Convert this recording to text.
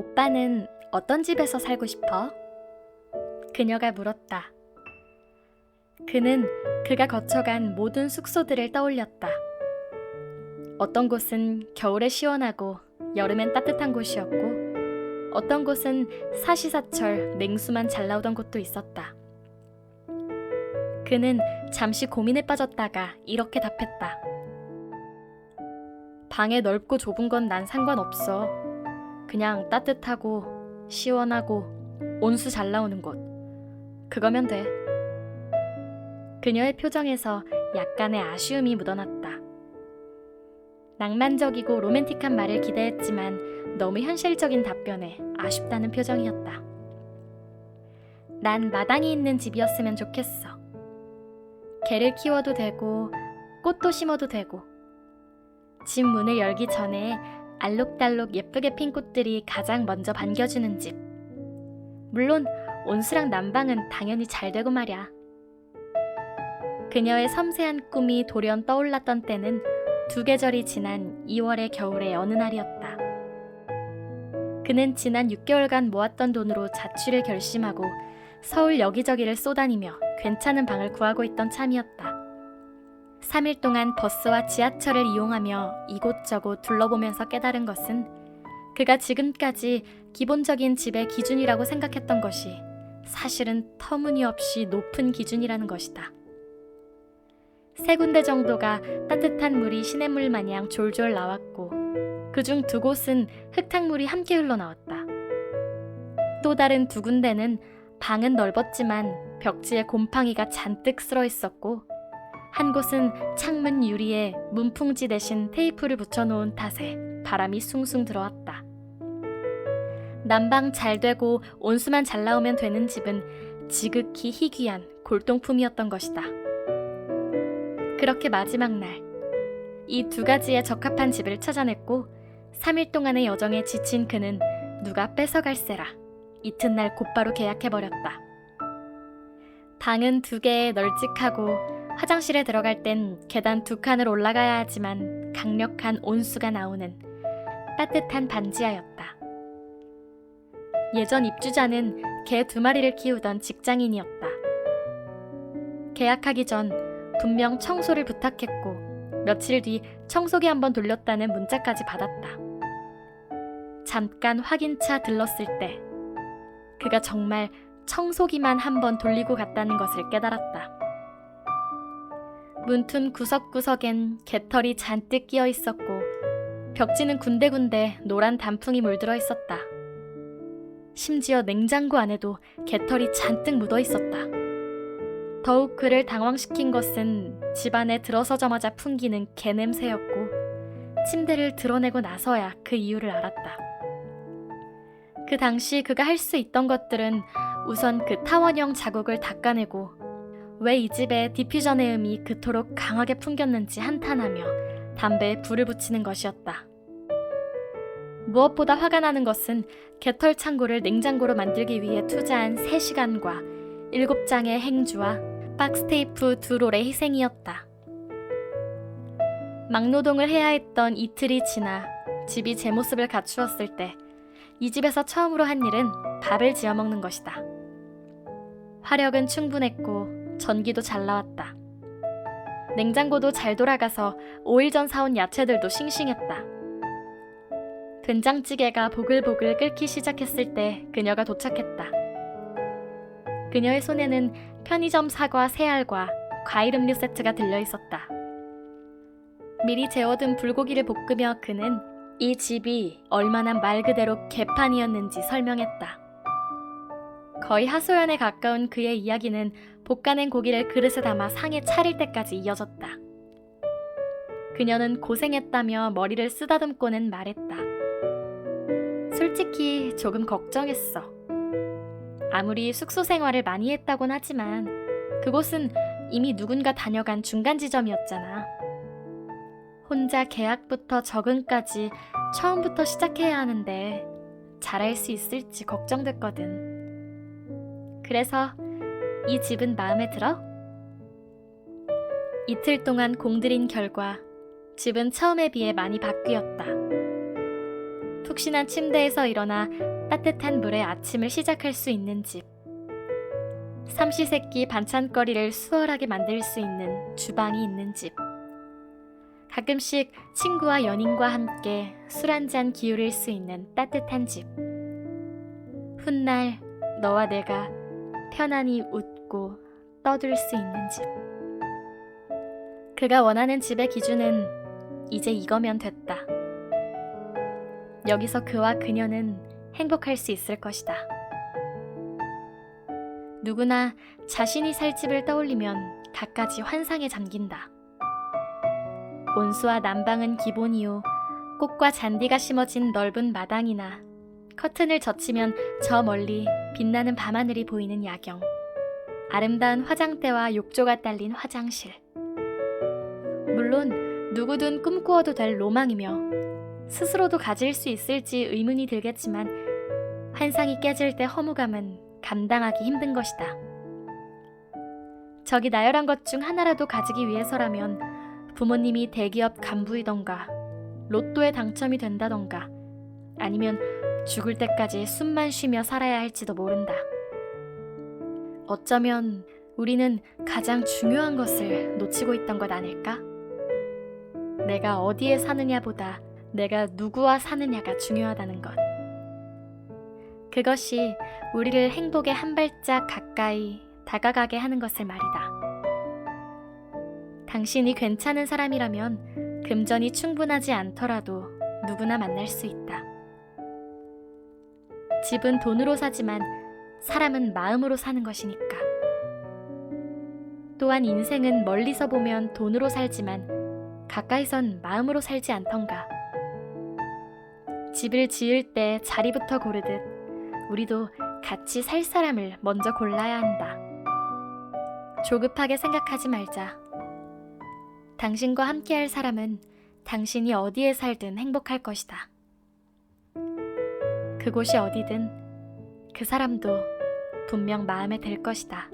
오빠는 어떤 집에서 살고 싶어? 그녀가 물었다. 그는 그가 거쳐간 모든 숙소들을 떠올렸다. 어떤 곳은 겨울에 시원하고 여름엔 따뜻한 곳이었고, 어떤 곳은 사시사철 냉수만 잘 나오던 곳도 있었다. 그는 잠시 고민에 빠졌다가 이렇게 답했다. 방에 넓고 좁은 건 난 상관없어. 그냥 따뜻하고 시원하고 온수 잘 나오는 곳. 그거면 돼. 그녀의 표정에서 약간의 아쉬움이 묻어났다. 낭만적이고 로맨틱한 말을 기대했지만 너무 현실적인 답변에 아쉽다는 표정이었다. 난 마당이 있는 집이었으면 좋겠어. 개를 키워도 되고 꽃도 심어도 되고, 집 문을 열기 전에 알록달록 예쁘게 핀 꽃들이 가장 먼저 반겨주는 집. 물론 온수랑 난방은 당연히 잘 되고 말이야. 그녀의 섬세한 꿈이 돌연 떠올랐던 때는 2계절이 지난 2월의 겨울의 어느 날이었다. 그는 지난 6개월간 모았던 돈으로 자취를 결심하고 서울 여기저기를 쏘다니며 괜찮은 방을 구하고 있던 참이었다. 3일 동안 버스와 지하철을 이용하며 이곳저곳 둘러보면서 깨달은 것은 그가 지금까지 기본적인 집의 기준이라고 생각했던 것이 사실은 터무니없이 높은 기준이라는 것이다. 3군데 정도가 따뜻한 물이 시냇물 마냥 졸졸 나왔고, 그중 2곳은 흙탕물이 함께 흘러나왔다. 또 다른 2군데는 방은 넓었지만 벽지에 곰팡이가 잔뜩 쓸어 있었고, 한 곳은 창문 유리에 문풍지 대신 테이프를 붙여놓은 탓에 바람이 숭숭 들어왔다. 난방 잘 되고 온수만 잘 나오면 되는 집은 지극히 희귀한 골동품이었던 것이다. 그렇게 마지막 날, 이 2가지에 적합한 집을 찾아냈고 3일 동안의 여정에 지친 그는 누가 뺏어갈세라 이튿날 곧바로 계약해버렸다. 방은 2개에 널찍하고 화장실에 들어갈 땐 계단 2칸을 올라가야 하지만 강력한 온수가 나오는 따뜻한 반지하였다. 예전 입주자는 개 2마리를 키우던 직장인이었다. 계약하기 전 분명 청소를 부탁했고 며칠 뒤 청소기 한번 돌렸다는 문자까지 받았다. 잠깐 확인차 들렀을 때 그가 정말 청소기만 한번 돌리고 갔다는 것을 깨달았다. 문틈 구석구석엔 개털이 잔뜩 끼어 있었고 벽지는 군데군데 노란 단풍이 물들어 있었다. 심지어 냉장고 안에도 개털이 잔뜩 묻어 있었다. 더욱 그를 당황시킨 것은 집안에 들어서자마자 풍기는 개 냄새였고, 침대를 드러내고 나서야 그 이유를 알았다. 그 당시 그가 할 수 있던 것들은 우선 그 타원형 자국을 닦아내고 왜 이 집에 디퓨저 내음이 그토록 강하게 풍겼는지 한탄하며 담배에 불을 붙이는 것이었다. 무엇보다 화가 나는 것은 개털 창고를 냉장고로 만들기 위해 투자한 3시간과 7장의 행주와 박스테이프 2롤의 희생이었다. 막노동을 해야 했던 이틀이 지나 집이 제 모습을 갖추었을 때 이 집에서 처음으로 한 일은 밥을 지어 먹는 것이다. 화력은 충분했고 전기도 잘 나왔다. 냉장고도 잘 돌아가서 5일 전 사온 야채들도 싱싱했다. 된장찌개가 보글보글 끓기 시작했을 때 그녀가 도착했다. 그녀의 손에는 편의점 사과 3알과 과일 음료 세트가 들려있었다. 미리 재워둔 불고기를 볶으며 그는 이 집이 얼마나 말 그대로 개판이었는지 설명했다. 거의 하소연에 가까운 그의 이야기는 볶아낸 고기를 그릇에 담아 상에 차릴 때까지 이어졌다. 그녀는 고생했다며 머리를 쓰다듬고는 말했다. 솔직히 조금 걱정했어. 아무리 숙소 생활을 많이 했다곤 하지만 그곳은 이미 누군가 다녀간 중간 지점이었잖아. 혼자 계약부터 적응까지 처음부터 시작해야 하는데 잘할 수 있을지 걱정됐거든. 그래서 이 집은 마음에 들어? 이틀 동안 공들인 결과 집은 처음에 비해 많이 바뀌었다. 푹신한 침대에서 일어나 따뜻한 물에 아침을 시작할 수 있는 집. 삼시세끼 반찬거리를 수월하게 만들 수 있는 주방이 있는 집. 가끔씩 친구와 연인과 함께 술 한잔 기울일 수 있는 따뜻한 집. 훗날 너와 내가 편안히 웃고 떠들 수 있는 집. 그가 원하는 집의 기준은 이제 이거면 됐다. 여기서 그와 그녀는 행복할 수 있을 것이다. 누구나 자신이 살 집을 떠올리면 갖가지 환상에 잠긴다. 온수와 난방은 기본이요. 꽃과 잔디가 심어진 넓은 마당이나 커튼을 젖히면 저 멀리 빛나는 밤하늘이 보이는 야경. 아름다운 화장대와 욕조가 딸린 화장실. 물론 누구든 꿈꾸어도 될 로망이며 스스로도 가질 수 있을지 의문이 들겠지만 환상이 깨질 때 허무감은 감당하기 힘든 것이다. 저기 나열한 것 중 하나라도 가지기 위해서라면 부모님이 대기업 간부이던가 로또에 당첨이 된다던가 아니면 죽을 때까지 숨만 쉬며 살아야 할지도 모른다. 어쩌면 우리는 가장 중요한 것을 놓치고 있던 것 아닐까? 내가 어디에 사느냐보다 내가 누구와 사느냐가 중요하다는 것. 그것이 우리를 행복에 한 발짝 가까이 다가가게 하는 것을 말이다. 당신이 괜찮은 사람이라면 금전이 충분하지 않더라도 누구나 만날 수 있다. 집은 돈으로 사지만 사람은 마음으로 사는 것이니까. 또한 인생은 멀리서 보면 돈으로 살지만 가까이선 마음으로 살지 않던가. 집을 지을 때 자리부터 고르듯 우리도 같이 살 사람을 먼저 골라야 한다. 조급하게 생각하지 말자. 당신과 함께할 사람은 당신이 어디에 살든 행복할 것이다. 그곳이 어디든 그 사람도 분명 마음에 들 것이다.